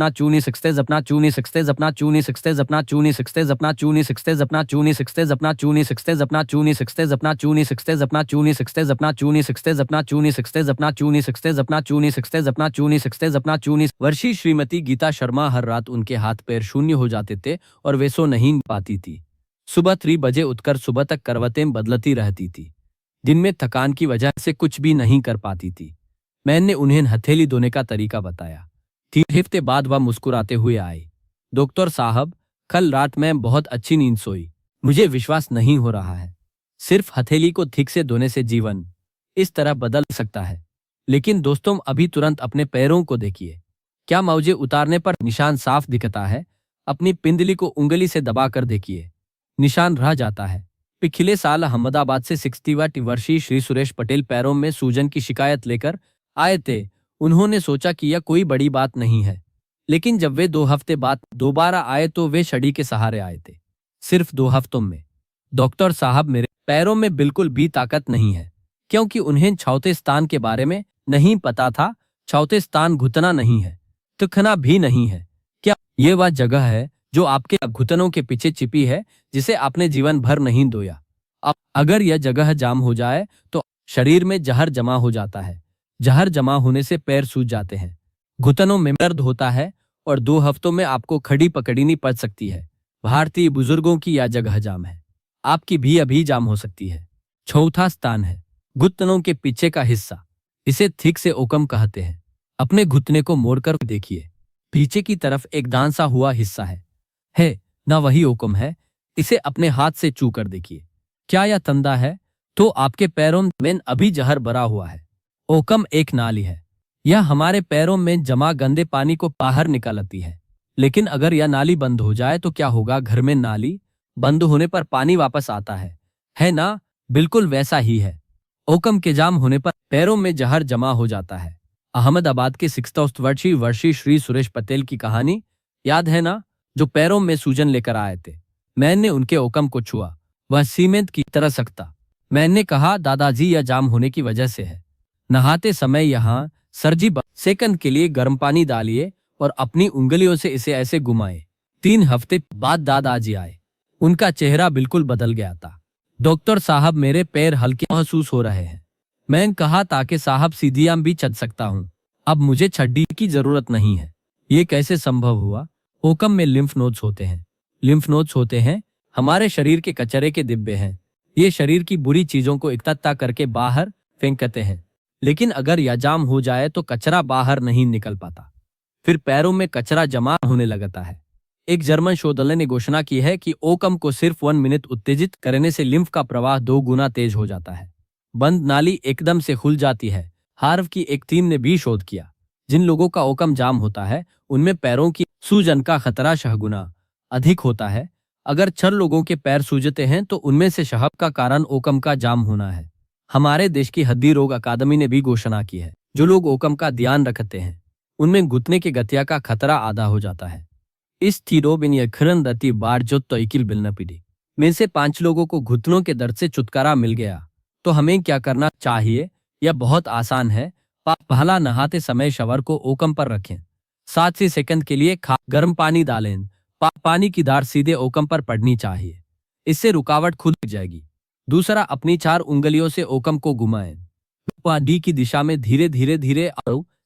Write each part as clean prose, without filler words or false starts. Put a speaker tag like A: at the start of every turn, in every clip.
A: अपना चूनी सिक्सतेज अपना चूनी सिक्सतेज अपना चूनी सिक्सतेज अपना चूनी सिक्सतेज अपना चूनी सिक्सतेज अपना चूनी सिक्सतेज अपना चूनी सिक्सतेज अपना चूनी सिक्सतेज अपना चूनी सिक्सतेज अपना चूनी सिक्सतेज अपना चूनी सिक्सतेज अपना चूनी सिक्सतेज अपना चूनी सिक्सतेज अपना चूनी सिक्सतेज अपना चूनी सिक्सतेज अपना चूनी। वर्षी श्रीमती गीता शर्मा हर रात उनके हाथ पैर शून्य हो जाते थे और वे सो नहीं पाती थी। सुबह 3 बजे उठकर सुबह तक करवतें बदलती रहती थी। दिन में थकान की वजह से कुछ भी नहीं कर पाती थी। मैंने उन्हें हथेली धोने का तरीका बताया। 3 हफ्ते बाद वह मुस्कुराते हुए आए। डॉक्टर साहब, कल रात मैं बहुत अच्छी नींद सोई। मुझे विश्वास नहीं हो रहा है। सिर्फ हथेली को ठीक से धोने से जीवन इस तरह बदल सकता है। लेकिन दोस्तों, अभी तुरंत अपने पैरों को देखिए। क्या मौजे उतारने पर निशान साफ दिखता है? अपनी पिंडली को उंगली से दबाकर देखिए, निशान रह जाता है। पिछले साल अहमदाबाद से 60 वर्षीय श्री सुरेश पटेल पैरों में सूजन की शिकायत लेकर आए थे। उन्होंने सोचा कि यह कोई बड़ी बात नहीं है, लेकिन जब वे 2 हफ्ते बाद दोबारा आए तो वे छड़ी के सहारे आए थे। सिर्फ 2 हफ्तों में। डॉक्टर साहब, मेरे पैरों में बिल्कुल भी ताकत नहीं है, क्योंकि उन्हें चौथे स्थान के बारे में नहीं पता था। चौथे स्थान घुटना नहीं है, तुखना भी नहीं है। क्या ये वह जगह है जो आपके घुटनों के पीछे छिपी है, जिसे आपने जीवन भर नहीं धोया? अब अगर यह जगह जाम हो जाए तो शरीर में जहर जमा हो जाता है। जहर जमा होने से पैर सूज जाते हैं, घुटनों में दर्द होता है और 2 हफ्तों में आपको खड़ी पकड़नी पड़ सकती है। भारतीय बुजुर्गों की यह जगह जाम है, आपकी भी अभी जाम हो सकती है। चौथा स्थान है घुटनों के पीछे का हिस्सा। इसे ठीक से ओकम कहते हैं। अपने घुटने को मोड़कर देखिए, पीछे की तरफ एक दांसा हुआ हिस्सा है ना, वही ओकम है। इसे अपने हाथ से छू कर देखिए। क्या यह तंदा है? तो आपके पैरों में अभी जहर भरा हुआ है। ओकम एक नाली है, यह हमारे पैरों में जमा गंदे पानी को बाहर निकालती है। लेकिन अगर यह नाली बंद हो जाए तो क्या होगा? घर में नाली बंद होने पर पानी वापस आता है ना? बिल्कुल वैसा ही है। ओकम के जाम होने पर पैरों में जहर जमा हो जाता है। अहमदाबाद के 66 वर्षीय श्री सुरेश पटेल की कहानी याद है ना, जो पैरों में सूजन लेकर आए थे। मैंने उनके ओकम को छुआ, वह सीमेंट की तरह सख्ता। मैंने कहा, दादाजी, यह जाम होने की वजह से है। नहाते समय यहाँ सरजी सेकंड के लिए गर्म पानी डालिए और अपनी उंगलियों से इसे ऐसे घुमाए। 3 हफ्ते बाद दादाजी आए। उनका चेहरा बिल्कुल बदल गया था। डॉक्टर साहब, मेरे पैर हल्के महसूस हो रहे हैं। मैंने कहा, ताकि साहब, सीढ़ियां भी चढ़ सकता हूँ। अब मुझे छड़ी की जरूरत नहीं है। ये कैसे संभव हुआ? ओकम में लिम्फ नोड्स होते हैं। लिम्फ नोड्स होते हैं हमारे शरीर के कचरे के डिब्बे हैं। ये शरीर की बुरी चीजों को इकट्ठा करके बाहर फेंकते हैं। लेकिन अगर यह जाम हो जाए तो कचरा बाहर नहीं निकल पाता, फिर पैरों में कचरा जमा होने लगता है। एक जर्मन शोधकर्ता ने घोषणा की है कि ओकम को सिर्फ 1 मिनट उत्तेजित करने से लिम्फ का प्रवाह 2 गुना तेज हो जाता है। बंद नाली एकदम से खुल जाती है। हार्व की एक टीम ने भी शोध किया, जिन लोगों का ओकम जाम होता है उनमें पैरों की सूजन का खतरा 6 गुना अधिक होता है। अगर 6 लोगों के पैर सूजते हैं तो उनमें से शहब का कारण ओकम का जाम होना है। हमारे देश की हड्डी रोग अकादमी ने भी घोषणा की है, जो लोग ओकम का ध्यान रखते हैं उनमें घुटने के गठिया का खतरा आधा हो जाता है। इस बार जो तोइकिल बिलना पीढ़ी में से 5 लोगों को घुटनों के दर्द से छुटकारा मिल गया। तो हमें क्या करना चाहिए? यह बहुत आसान है। पहला, नहाते समय शवर को ओकम पर रखें। 7 सेकंड के लिए गर्म पानी डालें। पानी की धार सीधे ओकम पर पड़नी चाहिए, इससे रुकावट खुल जाएगी। दूसरा, अपनी 4 उंगलियों से ओकम को घुमाएं। डी की दिशा में धीरे धीरे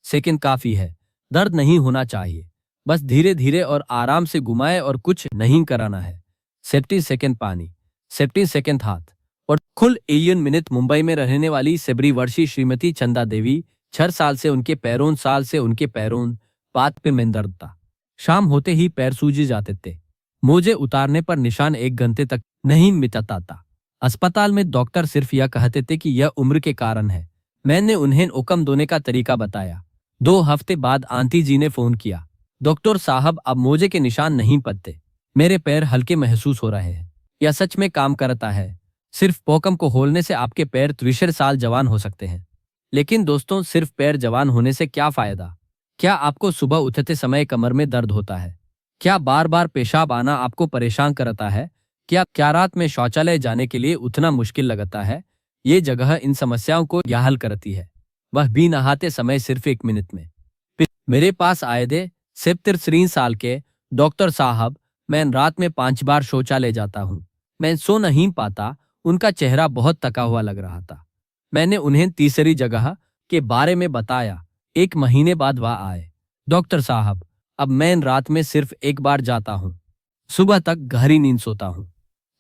A: सेकंड काफी है। दर्द नहीं होना चाहिए, बस धीरे धीरे और आराम से घुमाएं और कुछ नहीं कराना है। 70 सेकंड पानी, 70 सेकंड हाथ और कुल 1 मिनट। मुंबई में रहने वाली 70 वर्षीय श्रीमती चंदा देवी, 6 साल से उनके पैरों पाद पे में दर्द था। शाम होते ही पैर सूज जाते थे। मोजे उतारने पर निशान 1 घंटे तक नहीं मिटता था। अस्पताल में डॉक्टर सिर्फ यह कहते थे कि यह उम्र के कारण है। मैंने उन्हें ओकम धोने का तरीका बताया। 2 हफ्ते बाद आंटी जी ने फोन किया, डॉक्टर साहब, अब मोजे के निशान नहीं पड़ते। मेरे पैर हल्के महसूस हो रहे हैं। यह सच में काम करता है। सिर्फ ओकम को खोलने से आपके पैर 30 साल जवान हो सकते हैं। लेकिन दोस्तों, सिर्फ पैर जवान होने से क्या फायदा? क्या आपको सुबह उठते समय कमर में दर्द होता है? क्या बार बार पेशाब आना आपको परेशान करता है? क्या रात में शौचालय जाने के लिए उठना मुश्किल लगता है? ये जगह इन समस्याओं को हल करती है, वह भी नहाते समय सिर्फ 1 मिनट में। फिर मेरे पास आए थे 73 साल के डॉक्टर साहब, मैं रात में 5 बार शौचालय जाता हूँ। मैं सो नहीं पाता। उनका चेहरा बहुत थका हुआ लग रहा था। मैंने उन्हें तीसरी जगह के बारे में बताया। 1 महीने बाद वह आए। डॉक्टर साहब, अब मैं रात में सिर्फ 1 बार जाता हूँ। सुबह तक गहरी नींद सोता हूँ।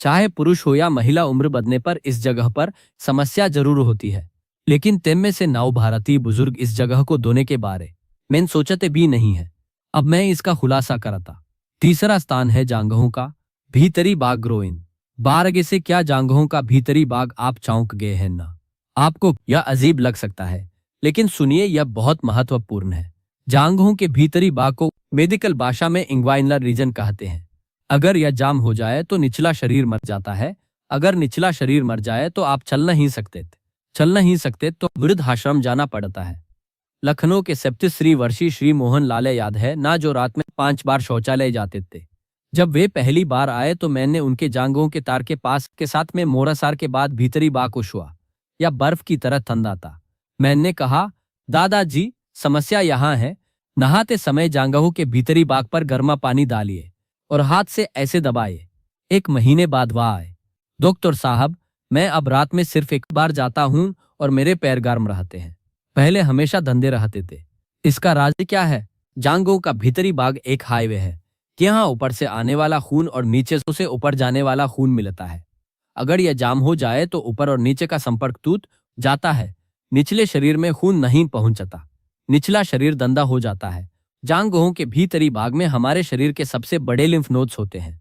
A: चाहे पुरुष हो या महिला, उम्र बढ़ने पर इस जगह पर समस्या जरूर होती है। लेकिन तेम में से 9 भारतीय बुजुर्ग इस जगह को धोने के बारे में सोचते भी नहीं है। अब मैं इसका खुलासा करता। तीसरा स्थान है जांघों का भीतरी भाग, ग्रोइन। बारगे से क्या जांघों का भीतरी भाग? आप चौंक गए हैं ना? आपको यह अजीब लग सकता है, लेकिन सुनिए, यह बहुत महत्वपूर्ण है। जांघों के भीतरी भाग को मेडिकल भाषा में इंग्वाइनल रीजन कहते हैं। अगर यह जाम हो जाए तो निचला शरीर मर जाता है। अगर निचला शरीर मर जाए तो आप चल नहीं सकते तो वृद्धाश्रम जाना पड़ता है। लखनऊ के 37 वर्षीय श्री मोहन लाल याद है ना, जो रात में 5 बार शौचालय जाते थे। जब वे पहली बार आए तो मैंने उनके जांघों के तार के पास के साथ में मोरासार के बाद भीतरी बाग को छुआ। या बर्फ की तरह ठंडा था। मैंने कहा, दादाजी, समस्या यहाँ है। नहाते समय जांघों के भीतरी बाग पर गर्मा पानी डालिए और हाथ से ऐसे दबाइए। 1 महीने बाद वह आए। डॉक्टर साहब, मैं अब रात में सिर्फ 1 बार जाता हूँ और मेरे पैर गर्म रहते हैं। पहले हमेशा धंधे रहते थे। इसका राज क्या है? जांघों का भीतरी भाग एक हाईवे है कि यहाँ ऊपर से आने वाला खून और नीचे से ऊपर जाने वाला खून मिलता है। अगर यह जाम हो जाए तो ऊपर और नीचे का संपर्क टूट जाता है। निचले शरीर में खून नहीं पहुंचता। निचला शरीर गंदा हो जाता है। जांघों के भीतरी भाग में हमारे शरीर के सबसे बड़े लिम्फ नोड्स होते हैं।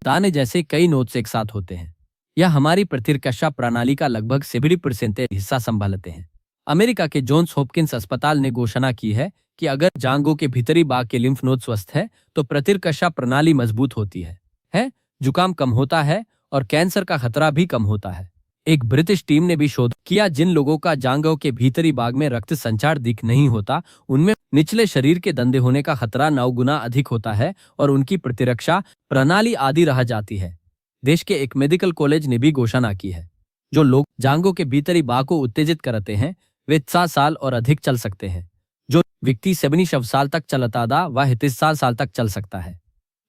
A: दाने जैसे कई नोड्स एक साथ होते हैं। यह हमारी प्रतिरक्षा प्रणाली का लगभग 70% हिस्सा संभालते हैं। अमेरिका के जॉन्स हॉपकिंस अस्पताल ने घोषणा की है कि अगर जांघों के भीतरी भाग के लिम्फ नोड स्वस्थ है तो प्रतिरक्षा प्रणाली मजबूत होती है, जुकाम कम होता है और कैंसर का खतरा भी कम होता है। एक ब्रिटिश टीम ने भी शोध किया, जिन लोगों का जांघों के भीतरी भाग में रक्त संचार दिख नहीं होता, उनमें निचले शरीर के धंधे होने का खतरा 9 गुना अधिक होता है और उनकी प्रतिरक्षा प्रणाली आदि रह जाती है। देश के एक मेडिकल कॉलेज ने भी घोषणा की है, जो लोग जांघों के भीतरी भाग को उत्तेजित करते हैं वे 7 साल और अधिक चल सकते हैं। जो व्यक्ति 70 साल तक चलता था वह 30 साल तक चल सकता है।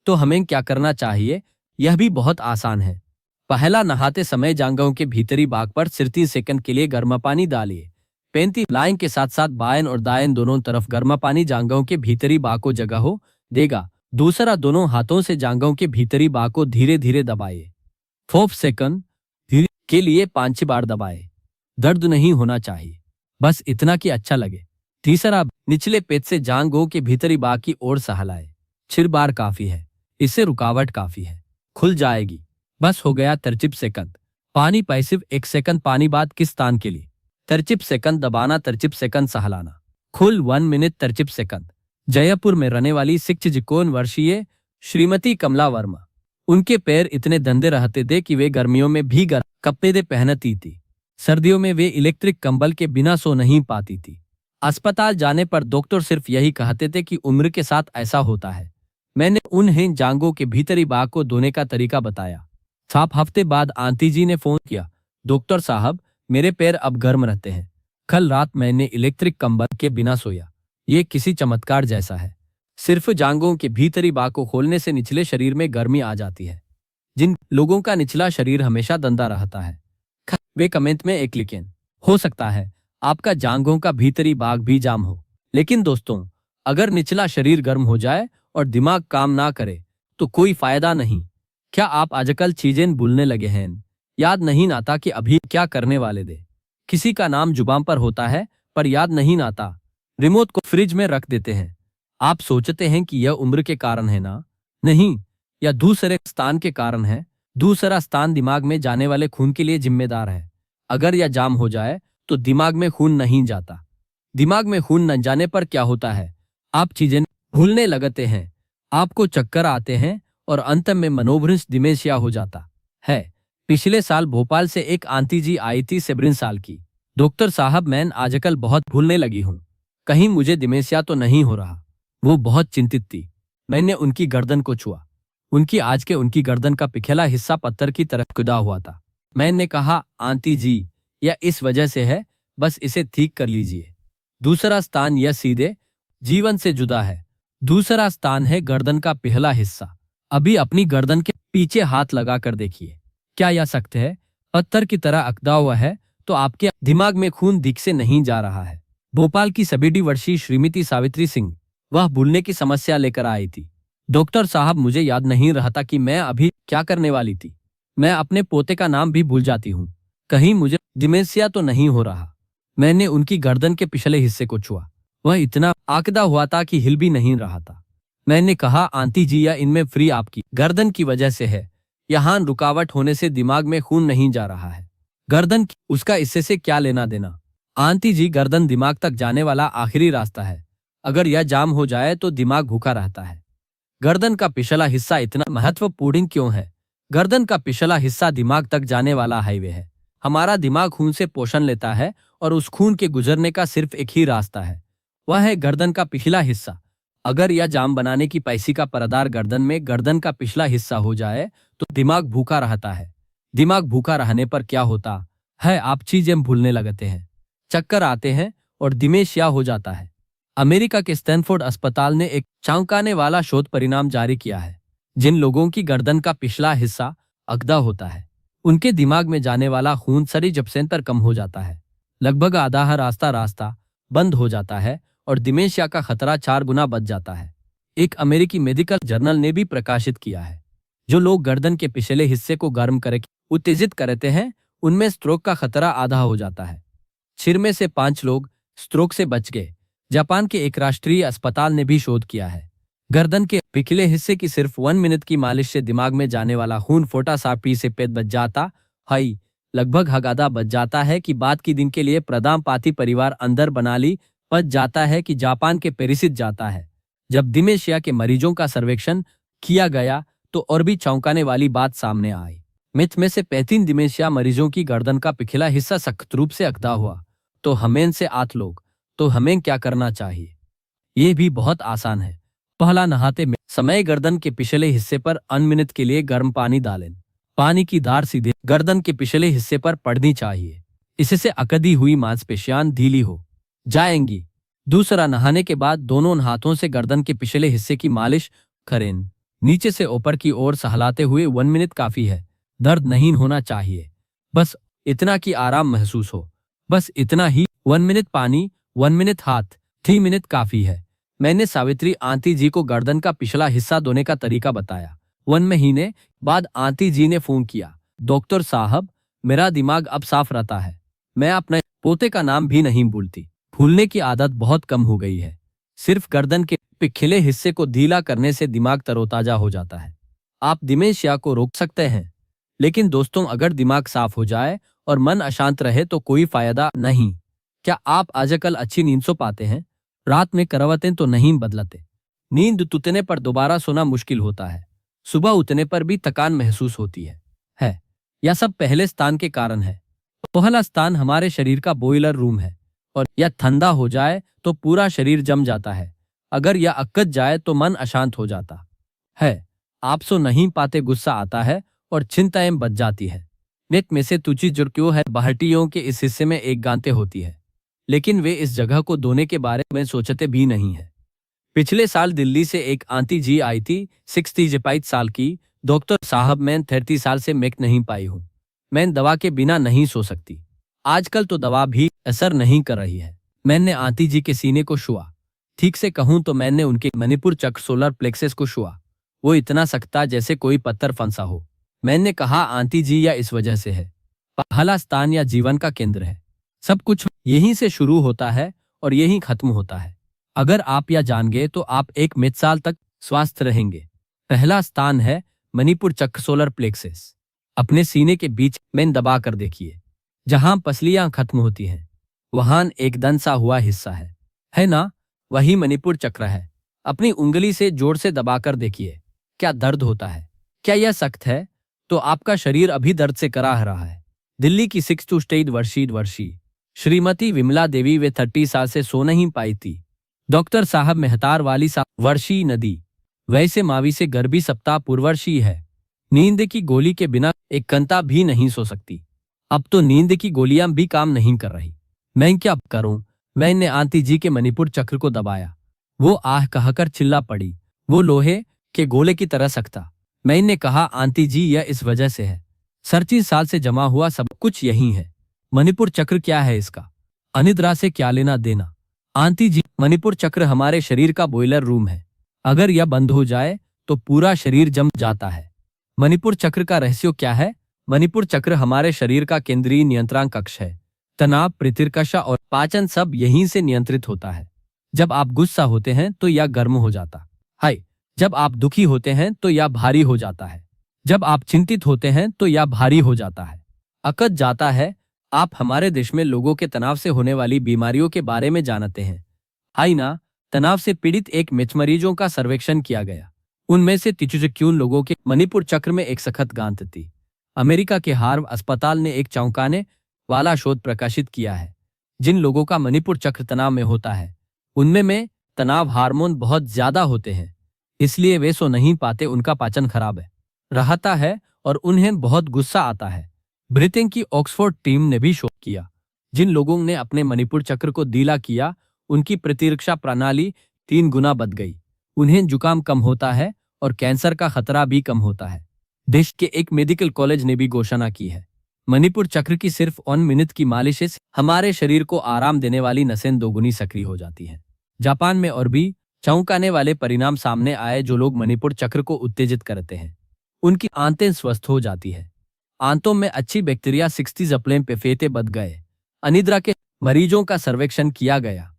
A: तो हमें क्या करना चाहिए? यह भी बहुत आसान है। पहला, नहाते समय जांघों के भीतरी भाग पर 30 सेकंड के लिए गर्म पानी डालिए। 35 लाइन के साथ साथ बाएं और दाएं दोनों तरफ गर्म पानी जांघों के भीतरी भाग को जगह हो देगा। दूसरा, दोनों हाथों से जांघों के भीतरी भाग को धीरे धीरे दबाइए। 4 सेकंड धीरे के लिए 5 बार दबाए। दर्द नहीं होना चाहिए, बस इतना कि अच्छा लगे। तीसरा, निचले पेट से जांघों के भीतरी भाग की ओर सहलाए। 6 बार काफी है। इससे रुकावट काफी है, खुल जाएगी। बस हो गया। 30 सेकंड पानी पैसिव। 1 सेकंड पानी बाद किस स्थान के लिए? 30 सेकंड दबाना, 30 सेकंड सहलाना। खुल 1 मिनट 30 सेकंड। जयपुर में रहने वाली 61 वर्षीय श्रीमती कमला वर्मा, उनके पैर इतने गंदे रहते थे कि वे गर्मियों में भी गर्म कपड़े पहनती थी। सर्दियों में वे इलेक्ट्रिक कंबल के बिना सो नहीं पाती थी। अस्पताल जाने पर डॉक्टर सिर्फ यही कहते थे कि उम्र के साथ ऐसा होता है। मैंने उन्हें जांघों के भीतरी भाग को धोने का तरीका बताया। 7 हफ्ते बाद आंटी जी ने फोन किया, डॉक्टर साहब, मेरे पैर अब गर्म रहते हैं। कल रात मैंने इलेक्ट्रिक कंबल के बिना सोया। ये किसी चमत्कार जैसा है। सिर्फ जांघों के भीतरी भाग को खोलने से निचले शरीर में गर्मी आ जाती है। जिन लोगों का निचला शरीर हमेशा गंदा रहता है, वे कमेंट में एक लिखें। हो सकता है आपका जांघों का भीतरी भाग भी जाम हो। लेकिन दोस्तों, अगर निचला शरीर गर्म हो जाए और दिमाग काम ना करे तो कोई फायदा नहीं। क्या आप आजकल चीजें भूलने लगे हैं? याद नहीं आता कि अभी क्या करने वाले थे। किसी का नाम जुबान पर होता है पर याद नहीं आता। रिमोट को फ्रिज में रख देते हैं। आप सोचते हैं कि यह उम्र के कारण है ना? नहीं, यह दूसरे स्थान के कारण है। दूसरा स्थान दिमाग में जाने वाले खून के लिए जिम्मेदार है। अगर यह जाम हो जाए तो दिमाग में खून नहीं जाता। दिमाग में खून न जाने पर क्या होता है? आप चीजें भूलने लगते हैं, आपको चक्कर आते हैं और अंत में मनोभ्रंश डिमेंशिया हो जाता है। पिछले साल भोपाल से एक आंटी जी आई थी, 70 साल की। डॉक्टर साहब, मैं आजकल बहुत भूलने लगी हूँ, कहीं मुझे डिमेंशिया तो नहीं हो रहा। वो बहुत चिंतित थी। मैंने उनकी गर्दन को छुआ। उनकी गर्दन का पिछला हिस्सा पत्थर की तरफ खुदा हुआ था। मैंने कहा, आंटी जी, यह इस वजह से है, बस इसे ठीक कर लीजिए। दूसरा स्थान यह सीधे जीवन से जुदा है। दूसरा स्थान है गर्दन का पहला हिस्सा। अभी अपनी गर्दन के पीछे हाथ लगा कर देखिए, क्या यह सख्त है, पत्थर की तरह अकड़ा हुआ है, तो आपके दिमाग में खून दिख से नहीं जा रहा है। भोपाल की 70 वर्षीय श्रीमती सावित्री सिंह, वह भूलने की समस्या लेकर आई थी। डॉक्टर साहब, मुझे याद नहीं रहा था कि मैं अभी क्या करने वाली थी। मैं अपने पोते का नाम भी भूल जाती हूँ। कहीं मुझे डिमेंशिया तो नहीं हो रहा। मैंने उनकी गर्दन के पिछले हिस्से को छुआ। वह इतना आकदा हुआ था कि हिल भी नहीं रहा था। मैंने कहा, आंटी जी, या इनमें फ्री आपकी गर्दन की वजह से है। यहाँ रुकावट होने से दिमाग में खून नहीं जा रहा है। गर्दन उसका इससे से क्या लेना देना। आंटी जी, गर्दन दिमाग तक जाने वाला आखिरी रास्ता है। अगर यह जाम हो जाए तो दिमाग भूखा रहता है। गर्दन का पिछला हिस्सा इतना महत्वपूर्ण क्यों है? गर्दन का पिछला हिस्सा दिमाग तक जाने वाला हाईवे है। हमारा दिमाग खून से पोषण लेता है और उस खून के गुजरने का सिर्फ एक ही रास्ता है, वह है गर्दन का पिछला हिस्सा। अगर यह जाम बनाने की पैसी का परदार गर्दन में गर्दन का पिछला हिस्सा हो जाए तो दिमाग भूखा रहता है। दिमाग भूखा रहने पर क्या होता है? आप चीजें भूलने लगते हैं, चक्कर आते हैं और डिमेंशिया हो जाता है। अमेरिका के स्टैनफोर्ड अस्पताल ने एक चौंकाने वाला शोध परिणाम जारी किया है। जिन लोगों की गर्दन का पिछला हिस्सा अगदा होता है, उनके दिमाग में जाने वाला खून सरी जपसेंतर कम हो जाता है। लगभग आधा रास्ता बंद हो जाता है और डिमेंशिया का खतरा 4 गुना बढ़ जाता है। एक अमेरिकी मेडिकल जर्नल ने भी प्रकाशित किया है, जो लोग गर्दन के पिछले हिस्से को गर्म करके उत्तेजित करते हैं, उनमें स्ट्रोक का खतरा आधा हो जाता है। 6 में से 5 लोग स्ट्रोक से बच गए। जापान के एक राष्ट्रीय अस्पताल ने भी शोध किया है, गर्दन के पिछले हिस्से की सिर्फ 1 मिनट की मालिश से दिमाग में जाने वाला खून फोटा सापी से पेट बच जाता है। लगभग हगादा बच जाता है कि बाद की दिन के लिए प्रदाम पाती परिवार अंदर बना ली बच जाता है कि जापान के पेरिसित जाता है। जब डिमेंशिया के मरीजों का सर्वेक्षण किया गया तो और भी चौंकाने वाली बात सामने आई। में से 35 डिमेंशिया मरीजों की गर्दन का पिछला हिस्सा सख्त रूप से अकड़ा हुआ। तो हमें से 8 लोग, तो हमें क्या करना चाहिए? ये भी बहुत आसान है। पहला, नहाते में समय गर्दन के पिछले हिस्से पर अनमिनट के लिए गर्म पानी डालें। पानी की धार सीधे गर्दन के पिछले हिस्से पर पड़नी चाहिए, इससे अकड़ी हुई मांसपेशियां ढीली हो जाएंगी। दूसरा, नहाने के बाद दोनों हाथों से गर्दन के पिछले हिस्से की मालिश करें, नीचे से ऊपर की ओर सहलाते हुए 1 मिनट काफी है। दर्द नहीं होना चाहिए, बस इतना कि आराम महसूस हो, बस इतना ही। 1 मिनट पानी, 1 मिनट हाथ, 3 मिनट काफी है। मैंने सावित्री आंटी जी को गर्दन का पिछला हिस्सा धोने का तरीका बताया। 1 महीने बाद आंटी जी ने फोन किया, डॉक्टर साहब, मेरा दिमाग अब साफ रहता है, मैं अपने पोते का नाम भी नहीं भूलती। भूलने की आदत बहुत कम हो गई है। सिर्फ गर्दन के पिछले हिस्से को ढीला करने से दिमाग तरोताजा हो जाता है। आप डिमेंशिया को रोक सकते हैं। लेकिन दोस्तों, अगर दिमाग साफ हो जाए और मन अशांत रहे तो कोई फायदा नहीं। क्या आप आजकल अच्छी नींद सो पाते हैं? रात में करवटें तो नहीं बदलते? नींद टूटने पर दोबारा सोना मुश्किल होता है। सुबह उठने पर भी थकान महसूस होती है। यह सब पहले स्थान के कारण है। पहला स्थान हमारे शरीर का बॉयलर रूम है, और यह ठंडा हो जाए तो पूरा शरीर जम जाता है। अगर यह अकड़ जाए तो मन अशांत हो जाता है। आप सो नहीं पाते, गुस्सा आता है और चिंताएं बढ़ जाती है। नेक में से तुची जो क्यों है, बहटियों के इस हिस्से में एक गांते होती है, लेकिन वे इस जगह को धोने के बारे में सोचते भी नहीं है। पिछले साल दिल्ली से एक आंटी जी आई थी, 65 साल की। डॉक्टर साहब, मैं 30 साल से मेक नहीं पाई हूँ। मैं दवा के बिना नहीं सो सकती। आजकल तो दवा भी असर नहीं कर रही है। मैंने आंटी जी के सीने को छुआ। ठीक से कहूं तो मैंने उनके मणिपुर चक्र सोलर प्लेक्सस को छुआ। वो इतना सख्ता जैसे कोई पत्थर फंसा हो। मैंने कहा, आंटी जी, या इस वजह से है। पहला स्थान या जीवन का केंद्र है। सब कुछ यहीं से शुरू होता है और यहीं खत्म होता है। अगर आप यह जान गए तो आप 1 साल तक स्वस्थ रहेंगे। पहला स्थान है मणिपुर चक्र सोलर प्लेक्सस। अपने सीने के बीच में दबा कर देखिए, जहां पसलियां खत्म होती हैं वहां एक दंसा हुआ हिस्सा है ना? वही मणिपुर चक्र है। अपनी उंगली से जोर से दबाकर देखिए, क्या दर्द होता है? क्या यह सख्त है? तो आपका शरीर अभी दर्द से कराह रहा है। दिल्ली की 68 वर्षीय श्रीमती विमला देवी, वे 30 साल से सो नहीं पाई थी। डॉक्टर साहब, मेहतार वाली वर्षीय नदी, वैसे मावी से गर्भी सप्ताह पूर्वर्षीय है। नींद की गोली के बिना एक घंटा भी नहीं सो सकती। अब तो नींद की गोलियां भी काम नहीं कर रही। मैं क्या करूं? मैंने आंटी जी के मणिपुर चक्र को दबाया। वो आह कहकर चिल्ला पड़ी, वो लोहे के गोले की तरह सख्ता। मैंने कहा, आंटी जी, यह इस वजह से है। 37 साल से जमा हुआ सब कुछ यही है। मणिपुर चक्र क्या है इसका? अनिद्रा से क्या लेना देना? आंटी जी, मणिपुर चक्र हमारे शरीर का बॉयलर रूम है। अगर यह बंद हो जाए तो पूरा शरीर जम जाता है। मणिपुर चक्र का रहस्य क्या है? मणिपुर चक्र हमारे शरीर का केंद्रीय नियंत्रण कक्ष है। तनाव, प्रतिरक्षा और पाचन सब यहीं से नियंत्रित होता है। जब आप गुस्सा होते हैं तो यह गर्म हो जाता है। जब आप दुखी होते हैं तो यह भारी हो जाता है। जब आप चिंतित होते हैं तो यह भारी हो जाता है, अकड़ जाता है। आप हमारे देश में लोगों के तनाव से होने वाली बीमारियों के बारे में जानते हैं। हाई ना, तनाव से पीड़ित एक मिच मरीजों का सर्वेक्षण किया गया। उनमें से 93 लोगों के मणिपुर चक्र में एक सख्त गांठ थी। अमेरिका के हार्वर्ड अस्पताल ने एक चौंकाने वाला शोध प्रकाशित किया है। जिन लोगों का मणिपुर चक्र तनाव में होता है, उनमें में तनाव हार्मोन बहुत ज्यादा होते हैं, इसलिए वे सो नहीं पाते, उनका पाचन खराब है रहता है और उन्हें बहुत गुस्सा आता है। ब्रिटेन की ऑक्सफोर्ड टीम ने भी शोध किया। जिन लोगों ने अपने मणिपुर चक्र को ढीला किया, उनकी प्रतिरक्षा प्रणाली 3 गुना बढ़ गई। उन्हें जुकाम कम होता है और कैंसर का खतरा भी कम होता है। देश के एक मेडिकल कॉलेज ने भी घोषणा की है, मणिपुर चक्र की सिर्फ 1 मिनट की मालिश से हमारे शरीर को आराम देने वाली नसें 2 गुनी सक्रिय हो जाती हैं। जापान में और भी चौंकाने वाले परिणाम सामने आए। जो लोग मणिपुर चक्र को उत्तेजित करते हैं, उनकी आंतें स्वस्थ हो जाती है। आंतों में अच्छी बैक्टीरिया 60 पे फेते बढ़ गए। अनिद्रा के मरीजों का सर्वेक्षण किया गया।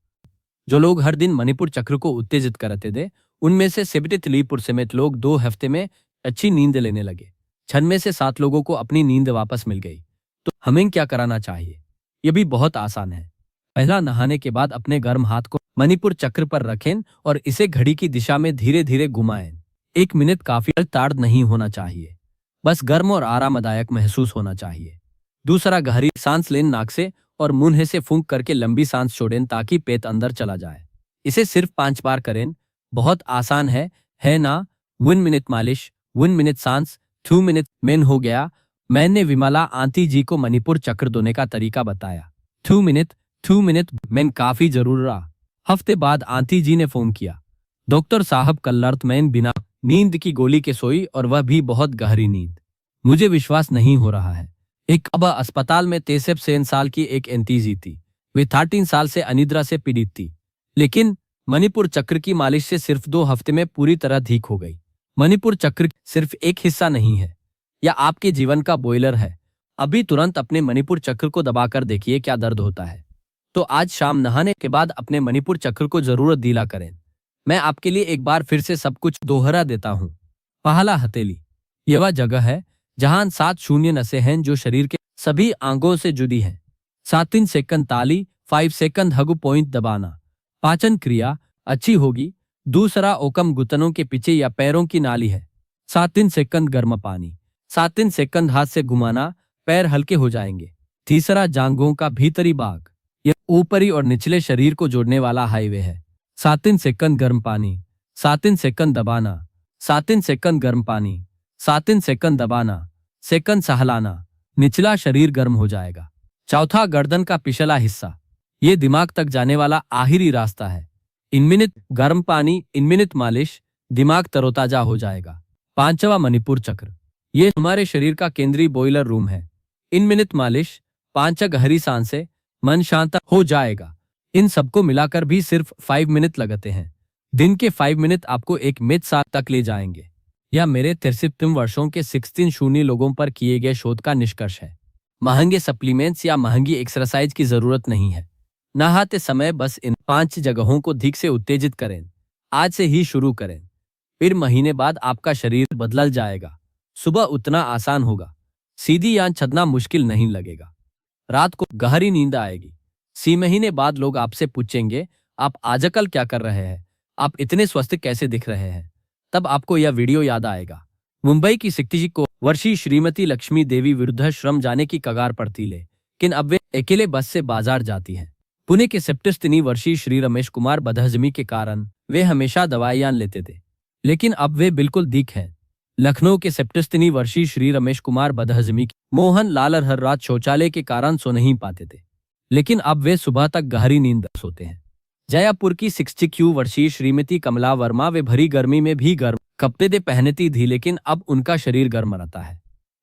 A: जो लोग हर दिन मणिपुर चक्र को उत्तेजित करते थे, उनमें से 73% लोग 2 हफ्ते में अच्छी नींद लेने लगे। 6 में से 7 लोगों को अपनी नींद वापस मिल गई। तो हमें क्या कराना चाहिए? यह भी बहुत आसान है। पहला, नहाने के बाद अपने गर्म हाथ को मणिपुर चक्र पर रखें और इसे घड़ी की दिशा में धीरे धीरे घुमाएं। 1 मिनट काफी ताड़ नहीं होना चाहिए, बस गर्म और आरामदायक महसूस होना चाहिए। दूसरा, गहरी सांस लें, नाक से और मुंह से फूंक करके लंबी सांस छोड़ें ताकि पेट अंदर चला जाए। इसे सिर्फ 5 बार करें। बहुत आसान है ना? 1 मिनट मालिश, 1 मिनट सांस, 2 मिनट मेन हो गया। मैंने विमला आंटी जी को मणिपुर चक्र धोने का तरीका बताया। 2 मिनट मैन काफी जरूर रहा। हफ्ते बाद आंटी जी ने फोन किया, डॉक्टर साहब कल रात मैन बिना नींद की गोली के सोई और वह भी बहुत गहरी नींद। मुझे विश्वास नहीं हो रहा है। एक अब अस्पताल में 63 साल की एक एंटीजी थी। वे 13 साल से अनिद्रा से पीड़ित थी, लेकिन मणिपुर चक्र की मालिश से सिर्फ 2 हफ्ते में पूरी तरह ठीक हो गई। मणिपुर चक्र सिर्फ एक हिस्सा नहीं है, यह आपके जीवन का बॉयलर है। अभी तुरंत अपने मणिपुर चक्र को दबाकर देखिए क्या दर्द होता है। तो आज शाम नहाने के बाद अपने मणिपुर चक्र को जरूर ढीला करें। मैं आपके लिए एक बार फिर से सब कुछ दोहरा देता हूं। पहला, हथेली। यह वह जगह है जहां 7 शून्य नसें हैं जो शरीर के सभी अंगों से जुड़ी हैं। 7 सेकंड ताली, 5 सेकंड हगु पॉइंट दबाना। पाचन क्रिया अच्छी होगी। दूसरा, ओकम घुटनों के पीछे या पैरों की नाली है। 7 सेकंड गर्म पानी। 7 सेकंड हाथ से घुमाना, पैर हल्के हो जाएंगे। तीसरा, जांघों का भीतरी भाग। यह ऊपरी और निचले शरीर को जोड़ने वाला हाईवे है। 7 सेकंड गर्म पानी, 7 सेकंड दबाना, 7 सेकंड गर्म पानी, 7 सेकंड दबाना, सेकंड सहलाना, निचला शरीर गर्म हो जाएगा। चौथा, गर्दन का पिछला हिस्सा। ये दिमाग तक जाने वाला आखिरी रास्ता है। इन मिनट गर्म पानी, इन मिनट मालिश, दिमाग तरोताजा हो जाएगा। 5वां, मणिपुर चक्र। ये हमारे शरीर का केंद्रीय बॉयलर रूम है। इन मिनट मालिश, 5 गहरी सांसें, मन शांत हो जाएगा। इन सबको मिलाकर भी सिर्फ 5 मिनट लगते हैं। दिन के 5 मिनट आपको एक मिनट साथ तक ले जाएंगे। यह मेरे 63 वर्षों के 16 शून्य लोगों पर किए गए शोध का निष्कर्ष है। महंगे सप्लीमेंट्स या महंगी एक्सरसाइज की जरूरत नहीं है। नहाते समय बस इन 5 जगहों को ठीक से उत्तेजित करें। आज से ही शुरू करें, फिर महीने बाद आपका शरीर बदल जाएगा। सुबह उतना आसान होगा, सीधी या चलना मुश्किल नहीं लगेगा। रात को गहरी नींद आएगी। 6 महीने बाद लोग आपसे पूछेंगे, आप आजकल क्या कर रहे हैं, आप इतने स्वस्थ कैसे दिख रहे हैं। तब आपको यह वीडियो याद आएगा। मुंबई की 60 को वर्षीय श्रीमती लक्ष्मी देवी वृद्धाश्रम जाने की कगार पर थी, लेकिन अब वे अकेले बस से बाजार जाती हैं। पुणे के 67 वर्षीय श्री रमेश कुमार बदहजमी के कारण वे हमेशा दवाइयां लेते थे, लेकिन अब वे बिल्कुल ठीक हैं। लखनऊ के 67 वर्षीय श्री रमेश कुमार बदहजमी मोहन लाल हर रात शौचालय के कारण सो नहीं पाते थे, लेकिन अब वे सुबह तक गहरी नींद सोते हैं। जयपुर की 60 वर्षीय श्रीमती कमला वर्मा वे भरी गर्मी में भी गर्म कपड़े पहनती थी, लेकिन अब उनका शरीर गर्म रहता है।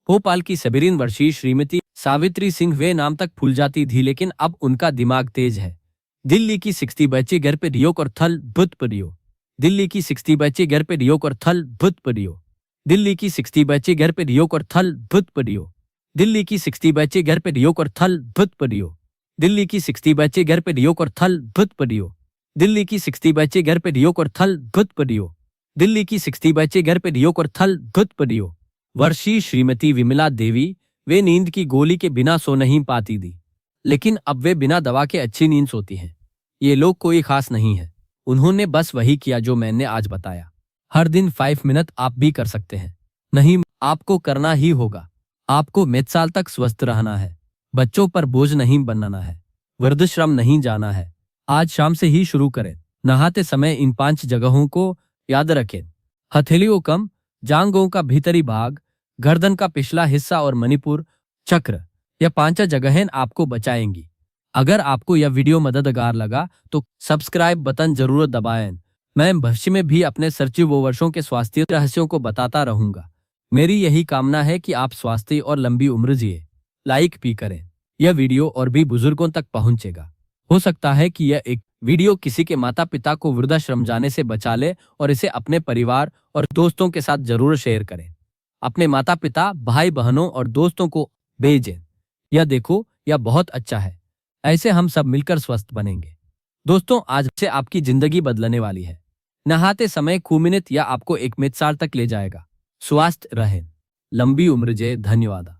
A: भोपाल की 72 वर्षीय श्रीमती सावित्री सिंह वे नाम तक फूल जाती थी, लेकिन अब उनका दिमाग तेज है। दिल्ली की 60 बच्चे घर पे रियो और थल भूत परियो। दिल्ली की 60 बच्चे घर पे रियो और थल भूत परियो। दिल्ली की 60 बच्चे घर पे रियो और थल भूत परियो। दिल्ली की 60 बच्चे घर पे रियो और थल भूत परियो। दिल्ली की 60 बच्चे घर पे रियो और थल भूत परियो। दिल्ली की 60 बच्चे घर पे रियो और थल भूत परियो। दिल्ली की 60 बच्चे घर पे रियो और थल भूत परियो। वर्षीय श्रीमती विमला देवी वे नींद की गोली के बिना सो नहीं पाती थी, लेकिन अब वे बिना दवा के अच्छी नींद सोती हैं। ये लोग कोई खास नहीं है, उन्होंने बस वही किया जो मैंने आज बताया। हर दिन 5 मिनट आप भी कर सकते हैं। नहीं, आपको करना ही होगा। आपको 5 साल तक स्वस्थ रहना है, बच्चों पर बोझ नहीं बनना है, वृद्धाश्रम नहीं जाना है। आज शाम से ही शुरू करें। नहाते समय इन 5 जगहों को याद रखें। हथेलियों कम, जांघों का भीतरी भाग, गर्दन का पिछला हिस्सा और मणिपुर चक्र। यह 5 जगहें आपको बचाएंगी। अगर आपको यह वीडियो मददगार लगा तो सब्सक्राइब बटन जरूर दबाएं। मैं भविष्य में भी अपने सचिव वर्षों के स्वास्थ्य रहस्यों को बताता रहूंगा। मेरी यही कामना है कि आप स्वास्थ्य और लंबी उम्र जिए। लाइक भी करें, यह वीडियो और भी बुजुर्गों तक पहुंचेगा। हो सकता है कि यह एक वीडियो किसी के माता पिता को वृद्धाश्रम जाने से बचा ले, और इसे अपने परिवार और दोस्तों के साथ जरूर शेयर करें। अपने माता पिता, भाई बहनों और दोस्तों को भेजें। यह देखो, यह बहुत अच्छा है। ऐसे हम सब मिलकर स्वस्थ बनेंगे। दोस्तों, आज से आपकी जिंदगी बदलने वाली है। नहाते समय खूब या आपको 1 साल तक ले जाएगा। स्वस्थ रहें, लंबी उम्र जे। धन्यवाद।